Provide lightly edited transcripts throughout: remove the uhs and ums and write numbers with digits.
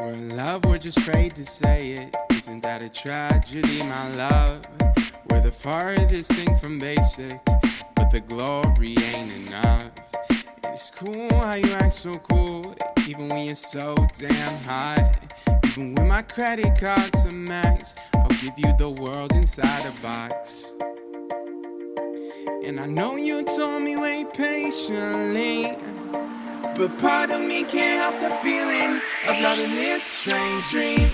we're in love, we're just afraid to say it. Isn't that a tragedy, my love? We're the farthest thing from basic, but the glory ain't enough. And it's cool how you act so cool, even when you're so damn hot. Even when my credit card's a max, I'll give you the world inside a box. And I know you told me wait patiently, but part of me can't help the feeling of loving this strange dream.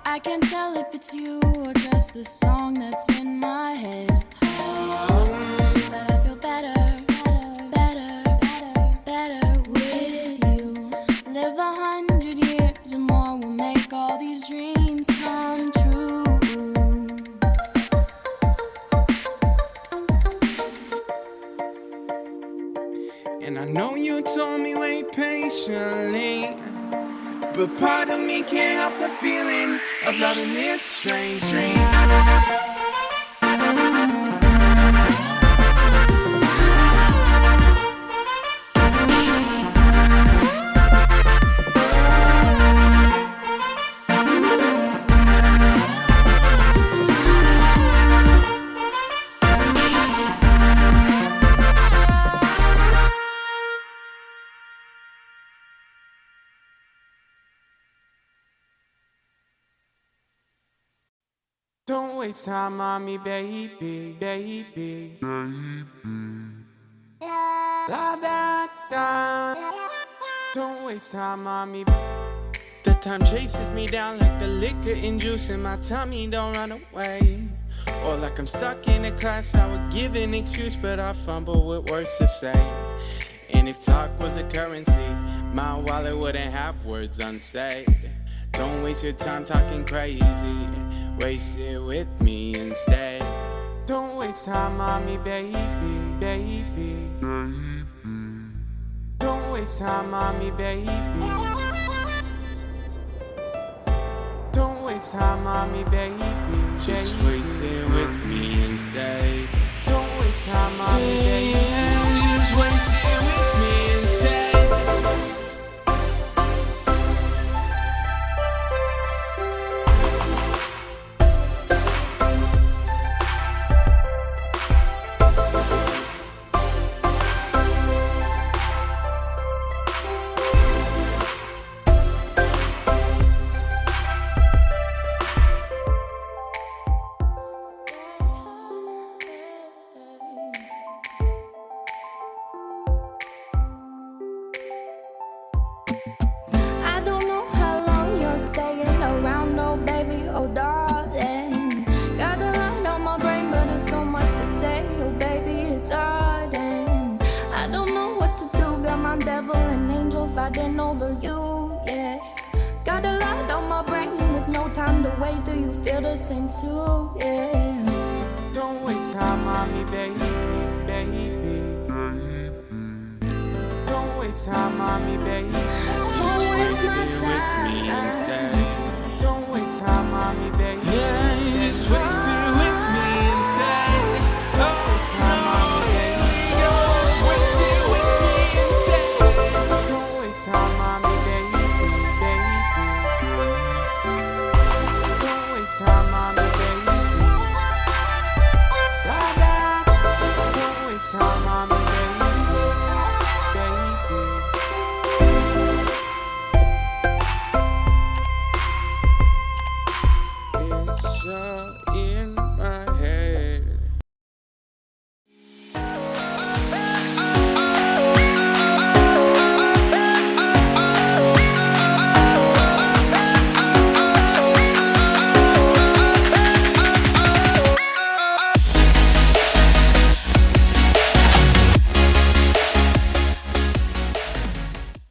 I can't tell if it's you or just the song that's in my head. But I feel better with you. Live 100 years or more, we'll make all these dreams come true. And I know you told me wait patiently, but part of me can't help the feeling of loving this strange dream. Don't waste time on me, baby. La da da. Don't waste time on me. The time chases me down like the liquor and juice in my tummy. Don't run away. Or like I'm stuck in a class, I would give an excuse, but I fumble with words to say. And if talk was a currency, my wallet wouldn't have words unsaid. Don't waste your time talking crazy, waste it with me instead. Don't waste time on me, baby. Don't waste time on me, baby. Don't waste time on me, baby. Just waste it with me instead. Don't waste time on me, baby. Just waste it with me instead. Staying around, oh baby, oh darling. Got a lot on my brain, but there's so much to say, oh baby, it's hard. And I don't know what to do, got my devil and angel fighting over you, yeah. Got a lot on my brain with no time to waste, do you feel the same too, yeah. Don't waste time on me, baby. Don't waste time on me, baby. Just waste it with me instead. Don't waste time on me, baby. Yeah, just waste